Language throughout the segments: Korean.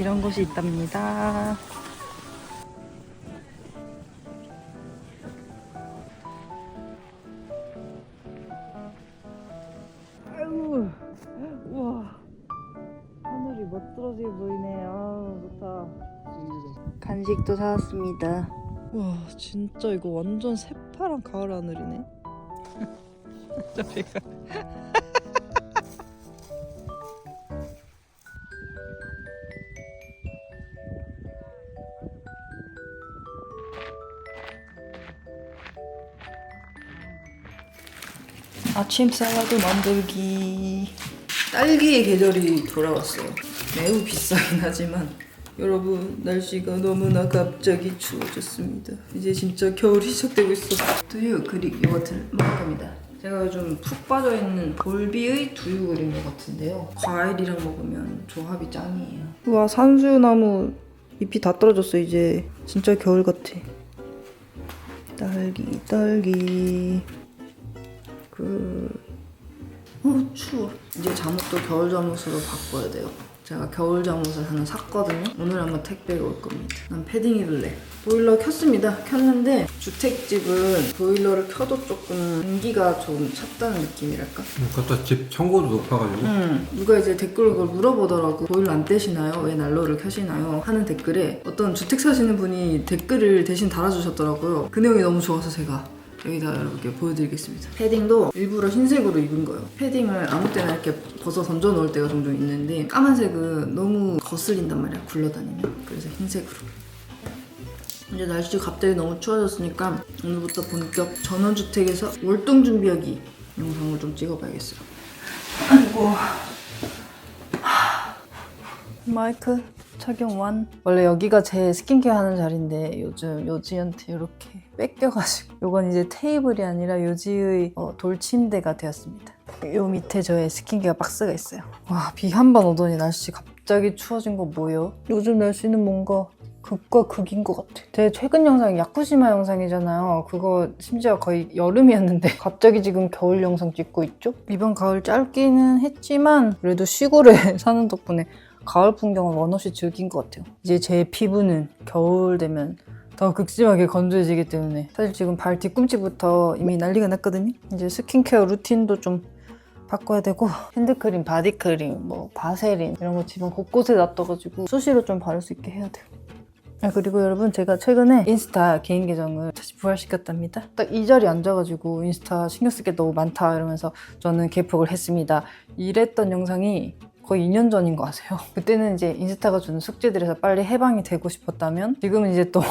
이런 곳이 있답니다. 아유, 우와, 하늘이 멋들어지게 보이네. 아, 좋다. 간식도 사왔습니다. 와, 진짜 이거 완전 새파란 가을 하늘이네. 저리가. 아침 샐러드 만들기. 딸기의 계절이 돌아왔어요. 매우 비싸긴 하지만 여러분, 날씨가 너무나 갑자기 추워졌습니다. 이제 진짜 겨울이 시작되고 있어. 두유 그릭 요거트를 먹을 겁니다. 제가 요즘 푹 빠져있는 볼비의 두유 그릭 요거트인데요. 과일이랑 먹으면 조합이 짱이에요. 우와, 산수유나무 잎이 다 떨어졌어. 이제 진짜 겨울 같아. 딸기 추워. 이제 잠옷도 겨울 잠옷으로 바꿔야 돼요. 제가 겨울 잠옷을 하나 샀거든요. 오늘 아마 택배가 올 겁니다. 난 패딩 입을래. 보일러 켰습니다. 켰는데 주택집은 보일러를 켜도 조금 공기가 좀 찼다는 느낌이랄까? 그것도 집 청고도 높아가지고. 누가 이제 댓글로 그걸 물어보더라고. 보일러 안 떼시나요? 왜 난로를 켜시나요? 하는 댓글에 어떤 주택 사시는 분이 댓글을 대신 달아주셨더라고요. 그 내용이 너무 좋아서 제가 여기다 여러분께 보여드리겠습니다. 패딩도 일부러 흰색으로 입은 거예요. 패딩을 아무 때나 이렇게 벗어 던져 놓을 때가 종종 있는데 까만색은 너무 거슬린단 말이야, 굴러다니면. 그래서 흰색으로. 이제 날씨 갑자기 너무 추워졌으니까 오늘부터 본격 전원주택에서 월동 준비하기 영상을 좀 찍어봐야겠어요. 아이고. 마이크 착용 완. 원래 여기가 제 스킨케어 하는 자리인데 요즘 요지한테 이렇게 뺏겨가지고, 요건 이제 테이블이 아니라 요지의 돌침대가 되었습니다. 요 밑에 저의 스킨케어 박스가 있어요. 와, 비 한 번 오더니 날씨 갑자기 추워진 거 뭐예요? 요즘 날씨는 뭔가 극과 극인 것 같아. 제 최근 영상이 야쿠시마 영상이잖아요. 그거 심지어 거의 여름이었는데 갑자기 지금 겨울 영상 찍고 있죠? 이번 가을 짧기는 했지만 그래도 시골에 사는 덕분에 가을 풍경을 원없이 즐긴 것 같아요. 이제 제 피부는 겨울 되면 더 극심하게 건조해지기 때문에 사실 지금 발 뒤꿈치부터 이미 난리가 났거든요. 이제 스킨케어 루틴도 좀 바꿔야 되고, 핸드크림, 바디크림, 뭐 바세린 이런 거 집안 곳곳에 놔둬가지고 수시로 좀 바를 수 있게 해야 돼요. 그리고 여러분, 제가 최근에 인스타 개인 계정을 다시 부활시켰답니다. 딱 이 자리에 앉아가지고 인스타 신경 쓸 게 너무 많다 이러면서 저는 개폭을 했습니다. 이랬던 영상이 거의 2년 전인 거 아세요? 그때는 이제 인스타가 주는 숙제들에서 빨리 해방이 되고 싶었다면, 지금은 이제 또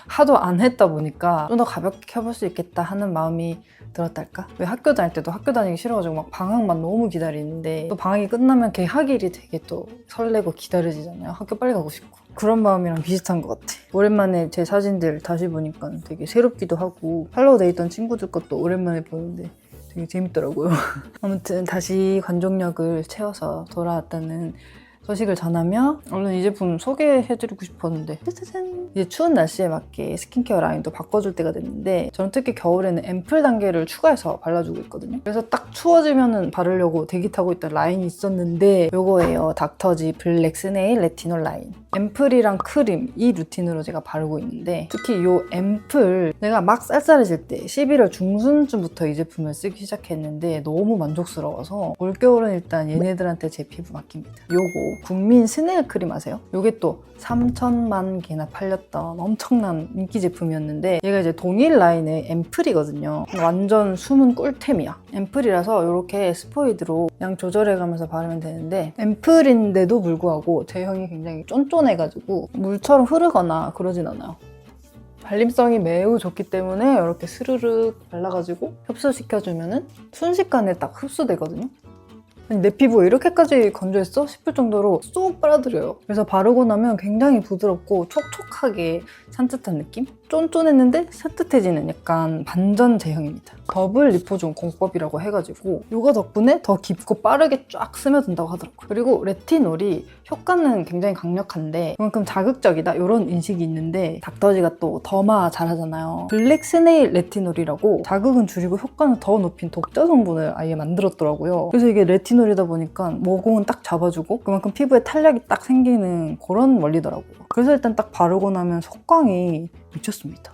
하도 안 했다 보니까 좀 더 가볍게 켜볼 수 있겠다 하는 마음이 들었달까? 왜 학교 다닐 때도 학교 다니기 싫어가지고 막 방학만 너무 기다리는데, 또 방학이 끝나면 개학일이 되게 또 설레고 기다려지잖아요. 학교 빨리 가고 싶고. 그런 마음이랑 비슷한 것 같아. 오랜만에 제 사진들 다시 보니까 되게 새롭기도 하고, 팔로우 돼 있던 친구들 것도 오랜만에 보는데 되게 재밌더라고요. 아무튼 다시 관종력을 채워서 돌아왔다는 소식을 전하며 얼른 이 제품 소개해드리고 싶었는데, 짜자잔! 이제 추운 날씨에 맞게 스킨케어 라인도 바꿔줄 때가 됐는데, 저는 특히 겨울에는 앰플 단계를 추가해서 발라주고 있거든요. 그래서 딱 추워지면 바르려고 대기 타고 있던 라인이 있었는데, 요거예요. 닥터지 블랙 스네일 레티놀 라인. 앰플이랑 크림 이 루틴으로 제가 바르고 있는데, 특히 요 앰플 내가 막 쌀쌀해질 때 11월 중순쯤부터 이 제품을 쓰기 시작했는데 너무 만족스러워서 올겨울은 일단 얘네들한테 제 피부 맡깁니다. 요거 국민 스네일 크림 아세요? 요게 또 3천만 개나 팔렸던 엄청난 인기 제품이었는데, 얘가 이제 동일 라인의 앰플이거든요. 완전 숨은 꿀템이야. 앰플이라서 이렇게 스포이드로 양 조절해가면서 바르면 되는데, 앰플인데도 불구하고 제형이 굉장히 쫀쫀해가지고 물처럼 흐르거나 그러진 않아요. 발림성이 매우 좋기 때문에 이렇게 스르륵 발라가지고 흡수시켜주면 순식간에 딱 흡수되거든요. 아니, 내 피부가 이렇게까지 건조했어? 싶을 정도로 쏙 빨아들여요. 그래서 바르고 나면 굉장히 부드럽고 촉촉하게 산뜻한 느낌? 쫀쫀했는데 산뜻해지는 약간 반전 제형입니다. 더블 리포존 공법이라고 해가지고 요거 덕분에 더 깊고 빠르게 쫙 스며든다고 하더라고요. 그리고 레티놀이 효과는 굉장히 강력한데 그만큼 자극적이다 이런 인식이 있는데, 닥터지가 또 더마 잘하잖아요. 블랙 스네일 레티놀이라고 자극은 줄이고 효과는 더 높인 독자 성분을 아예 만들었더라고요. 그래서 이게 레티놀 레티놀이다 보니까 모공은 딱 잡아주고 그만큼 피부에 탄력이 딱 생기는 그런 원리더라고요. 그래서 일단 딱 바르고 나면 속광이 미쳤습니다.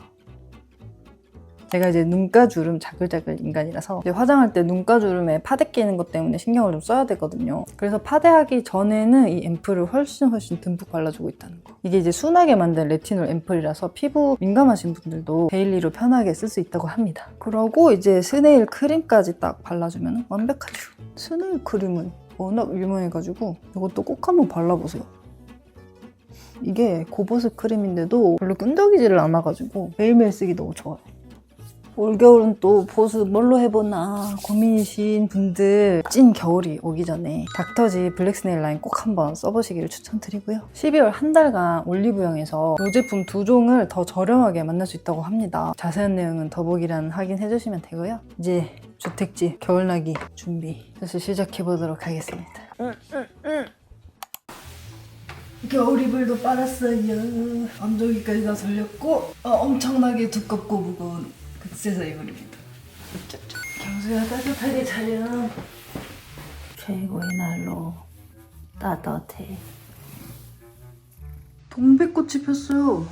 제가 이제 눈가주름 자글자글 인간이라서 이제 화장할 때 눈가주름에 파데 끼는 것 때문에 신경을 좀 써야 되거든요. 그래서 파데하기 전에는 이 앰플을 훨씬 듬뿍 발라주고 있다는 거. 이게 이제 순하게 만든 레티놀 앰플이라서 피부 민감하신 분들도 데일리로 편하게 쓸 수 있다고 합니다. 그러고 이제 스네일 크림까지 딱 발라주면 완벽하죠. 스네일 크림은 워낙 유명해가지고 이것도 꼭 한번 발라보세요. 이게 고보습 크림인데도 별로 끈적이지를 않아가지고 매일매일 쓰기 너무 좋아요. 올겨울은 또 보습 뭘로 해보나 고민이신 분들 찐 겨울이 오기 전에 닥터지 블랙스네일 라인 꼭 한번 써보시기를 추천드리고요. 12월 한 달간 올리브영에서 이 제품 2종을 더 저렴하게 만날 수 있다고 합니다. 자세한 내용은 더보기란 확인해주시면 되고요. 이제 주택지 겨울나기 준비 다시 시작해보도록 하겠습니다. 겨울 이불도 빨았어요. 안쪽이까지 다 돌렸고 엄청나게 두껍고 무거운 극세사 이불입니다. 경수야 따뜻하게 자렴. 최고의 날로 따뜻해. 동백꽃이 폈어요.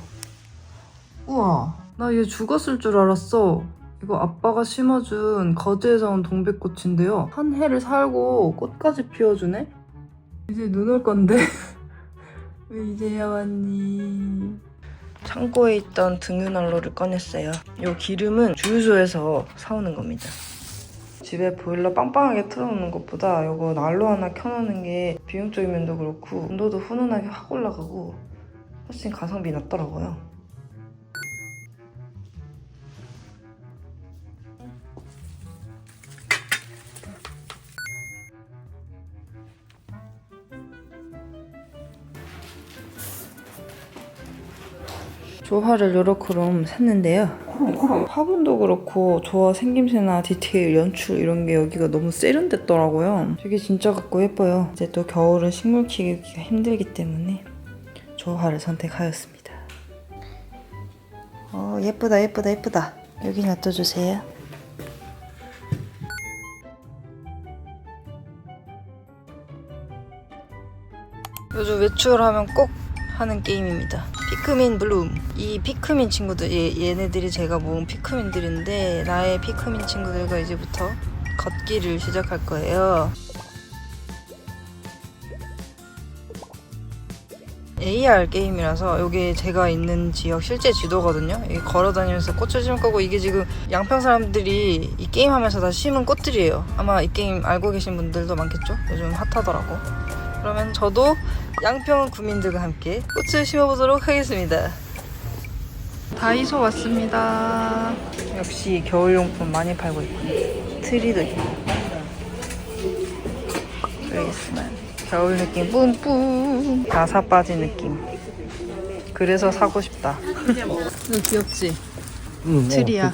우와, 나 얘 죽었을 줄 알았어. 이거 아빠가 심어준 거제에서 온 동백꽃인데요. 한 해를 살고 꽃까지 피워주네? 이제 눈 올 건데 왜 이제야 왔니? 창고에 있던 등유난로를 꺼냈어요. 이 기름은 주유소에서 사오는 겁니다. 집에 보일러 빵빵하게 틀어놓는 것보다 이거 난로 하나 켜놓는 게 비용적인 면도 그렇고 온도도 훈훈하게 확 올라가고 훨씬 가성비 낮더라고요. 조화를 요렇게럼 샜는데요. 화분도 그렇고 조화 생김새나 디테일, 연출 이런 게 여기가 너무 세련됐더라고요. 되게 진짜 같고 예뻐요. 이제 또 겨울은 식물 키우기가 힘들기 때문에 조화를 선택하였습니다. 예쁘다 예쁘다 예쁘다. 여기 놔둬주세요. 요즘 외출하면 꼭 하는 게임입니다. 피크민 블룸. 이 피크민 친구들, 얘네들이 제가 모은 피크민들인데 나의 피크민 친구들과 이제부터 걷기를 시작할 거예요. AR 게임이라서 이게 제가 있는 지역 실제 지도거든요. 여기 걸어다니면서 꽃을 심을 거고 이게 지금 양평 사람들이 이 게임 하면서 다 심은 꽃들이에요. 아마 이 게임 알고 계신 분들도 많겠죠? 요즘 핫하더라고. 그러면 저도 양평 구민들과 함께 꽃을 심어보도록 하겠습니다. 다이소 왔습니다. 역시 겨울용품 많이 팔고 있군요. 트리도 있고. 크리스만. 겨울 느낌 뿜뿜. 가사 빠진 느낌. 그래서 사고 싶다. 이거 귀엽지? 트리야.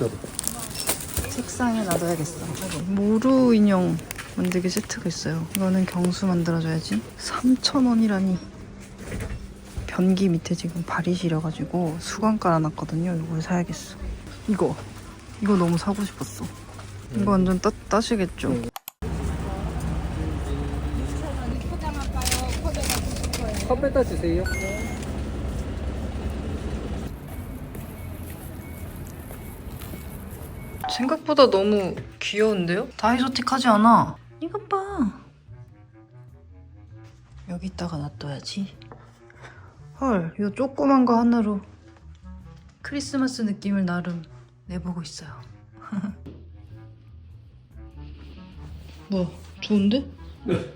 책상에 놔둬야겠어. 모루 인형 만들기 세트가 있어요. 이거는 경수 만들어줘야지. 3,000원이라니. 변기 밑에 지금 발이 시려가지고 수건 깔아놨거든요. 이걸 사야겠어. 이거 너무 사고 싶었어. 이거 완전 따시겠죠? 컵에다 주세요. 생각보다 너무 귀여운데요? 다이소틱하지 않아. 이것 봐. 여기다가 놔둬야지. 헐, 이거 조그만 거 하나로 크리스마스 느낌을 나름 내보고 있어요. 뭐야, 좋은데? 네.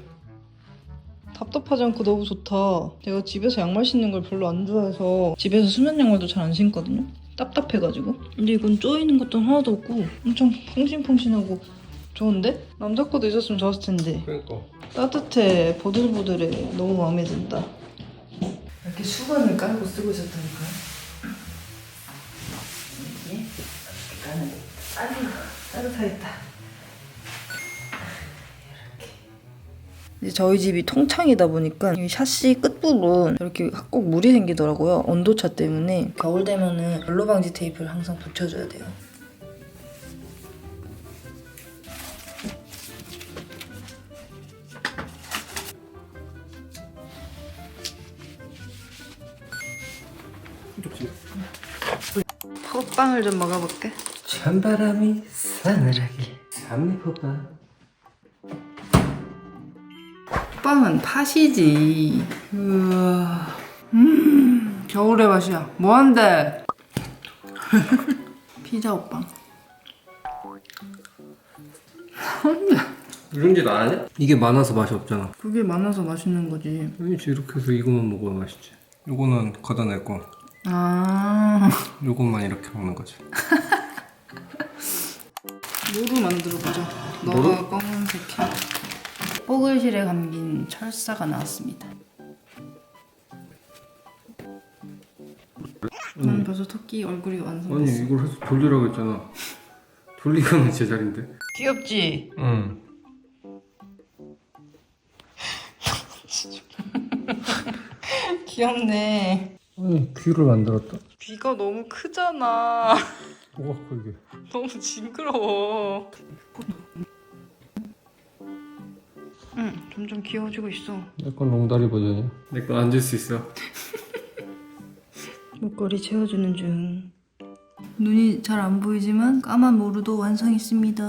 답답하지 않고 너무 좋다. 제가 집에서 양말 신는 걸 별로 안 좋아해서 집에서 수면 양말도 잘 안 신거든요. 답답해가지고. 근데 이건 쪼이는 것도 하나도 없고 엄청 퐁신퐁신하고 좋은데? 남자 거도 있었으면 좋았을 텐데. 그러니까. 따뜻해, 보들보들해. 너무 마음에 든다. 이렇게 수건을 깔고 쓰고 있었다니까요. 이게 이렇게 까는. 아이고, 따뜻하겠다. 이제 저희 집이 통창이다 보니까 이 샤시 끝부분 이렇게 꼭 물이 생기더라고요. 온도차 때문에. 겨울 되면은 난로 방지 테이프를 항상 붙여줘야 돼요. 호빵을 좀 먹어볼게. 찬바람이 싸늘하게 삼리호빵. 호빵은 팥이지. 우와. 겨울의 맛이야. 뭐한데? 피자 호빵. 누룽지도 안 하냐? 이게 많아서 맛이 없잖아. 그게 많아서 맛있는 거지. 아니지, 이렇게 해서 이거만 먹어야 맛있지. 요거는 걷어내고 아. 요것만 이렇게 먹는 거지. 뭐로 만들어보자. 뭐로? 너가 검은색해. 뽀글실에 감긴 철사가 나왔습니다. 난 벌써 토끼 얼굴이 아니 완성됐어. 이걸 해서 돌리라고 했잖아. 돌리고는 제자리인데. 귀엽지? 응. 귀엽네. 아니 귀를 만들었다. 귀가 너무 크잖아. 뭐가 그게? 너무 징그러워. 점점 귀여워지고 있어. 내 건 롱다리 버전이야. 내 건 앉을 수 있어. 목걸이 채워주는 중. 눈이 잘 안 보이지만 까만 모루도 완성했습니다.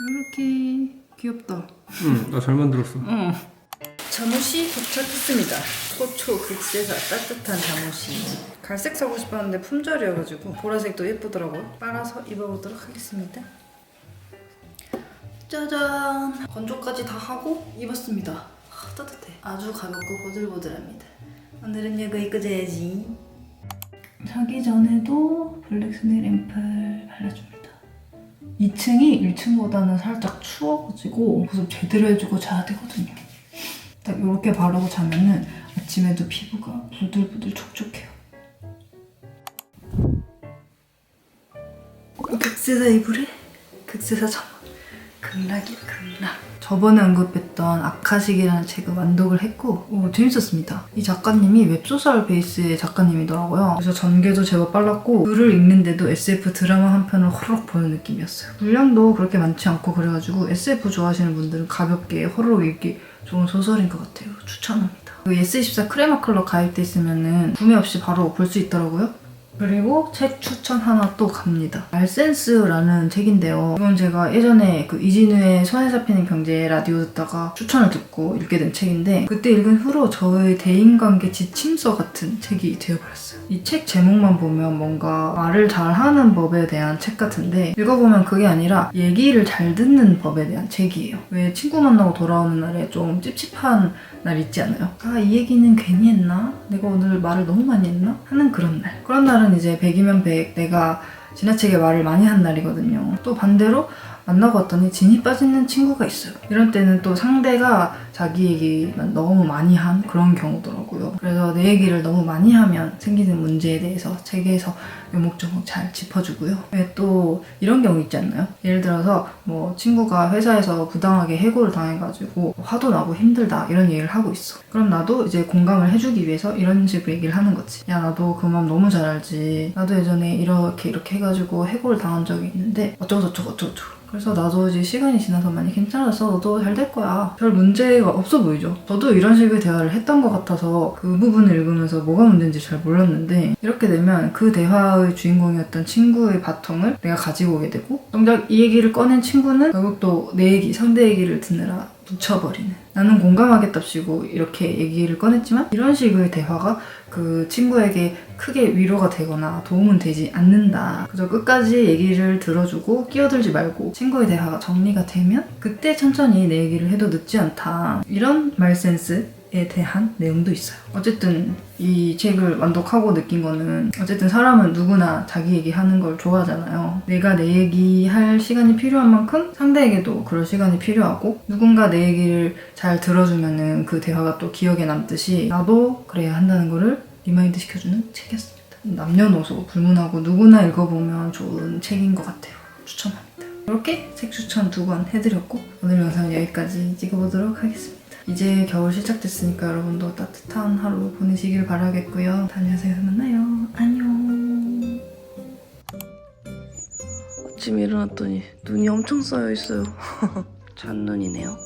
이렇게 귀엽다. 응, 나 잘 만들었어. 잠옷이 도착했습니다. 소초 극세사 따뜻한 잠옷이. 갈색 사고 싶었는데 품절이어가지고 보라색도 예쁘더라고요. 빨아서 입어보도록 하겠습니다. 짜잔! 건조까지 다 하고 입었습니다. 따뜻해. 아주 가볍고 보들보들합니다. 오늘은 이거 입고 자야지. 자기 전에도 블랙스네일 앰플 발라줍니다. 2층이 1층보다는 살짝 추워가지고 보습 제대로 해주고 자야 되거든요. 딱 이렇게 바르고 자면은 아침에도 피부가 부들부들 촉촉해요. 극세사 이불에 극세사 잠옷. 극락이야 극락. 저번에 언급했던 아카식이라는 책을 완독을 했고 재밌었습니다. 이 작가님이 웹소설 베이스의 작가님이더라고요. 그래서 전개도 제법 빨랐고 글을 읽는데도 SF 드라마 한 편을 호로록 보는 느낌이었어요. 분량도 그렇게 많지 않고 그래가지고 SF 좋아하시는 분들은 가볍게 호로록 읽기 좋은 소설인 것 같아요. 추천합니다. 예스24 크레마 클럽 가입돼 있으면 구매 없이 바로 볼 수 있더라고요. 그리고 책 추천 하나 또 갑니다. 말센스라는 책인데요. 이건 제가 예전에 그 이진우의 손에 잡히는 경제 라디오 듣다가 추천을 듣고 읽게 된 책인데 그때 읽은 후로 저의 대인관계 지침서 같은 책이 되어버렸어요. 이 책 제목만 보면 뭔가 말을 잘하는 법에 대한 책 같은데 읽어보면 그게 아니라 얘기를 잘 듣는 법에 대한 책이에요. 왜 친구 만나고 돌아오는 날에 좀 찝찝한 날 있지 않아요? 아, 이 얘기는 괜히 했나? 내가 오늘 말을 너무 많이 했나? 하는 그런 날. 그런 날은 이제 100이면 100 내가 지나치게 말을 많이 한 날이거든요. 또 반대로 만나고 왔더니 진이 빠지는 친구가 있어요. 이런 때는 또 상대가 자기 얘기만 너무 많이 한 그런 경우더라고요. 그래서 내 얘기를 너무 많이 하면 생기는 문제에 대해서 책에서 요목조목 잘 짚어주고요. 왜 또 이런 경우 있지 않나요? 예를 들어서 뭐 친구가 회사에서 부당하게 해고를 당해가지고 화도 나고 힘들다 이런 얘기를 하고 있어. 그럼 나도 이제 공감을 해주기 위해서 이런 식으로 얘기를 하는 거지. 야, 나도 그 마음 너무 잘 알지. 나도 예전에 이렇게 해가지고 해고를 당한 적이 있는데 어쩌고저쩌고. 그래서 나도 이제 시간이 지나서 많이 괜찮았어. 너도 잘 될 거야. 별 문제가 없어 보이죠? 저도 이런 식의 대화를 했던 것 같아서 그 부분을 읽으면서 뭐가 문제인지 잘 몰랐는데 이렇게 되면 그 대화의 주인공이었던 친구의 바통을 내가 가지고 오게 되고 정작 이 얘기를 꺼낸 친구는 결국 또 내 얘기, 상대 얘기를 듣느라 묻혀버리는. 나는 공감하겠답시고 이렇게 얘기를 꺼냈지만 이런 식의 대화가 그 친구에게 크게 위로가 되거나 도움은 되지 않는다. 그저 끝까지 얘기를 들어주고 끼어들지 말고 친구의 대화가 정리가 되면 그때 천천히 내 얘기를 해도 늦지 않다. 이런 말센스에 대한 내용도 있어요. 어쨌든 이 책을 완독하고 느낀 거는 어쨌든 사람은 누구나 자기 얘기하는 걸 좋아하잖아요. 내가 내 얘기할 시간이 필요한 만큼 상대에게도 그럴 시간이 필요하고 누군가 내 얘기를 잘 들어주면은 그 대화가 또 기억에 남듯이 나도 그래야 한다는 거를 리마인드 시켜주는 책이었습니다. 남녀노소 불문하고 누구나 읽어보면 좋은 책인 것 같아요. 추천합니다. 이렇게 책 추천 2권 해드렸고 오늘 영상은 여기까지 찍어보도록 하겠습니다. 이제 겨울 시작됐으니까 여러분도 따뜻한 하루 보내시길 바라겠고요. 다음 영상에서 만나요. 안녕. 아침에 일어났더니 눈이 엄청 쌓여있어요. 잔눈이네요.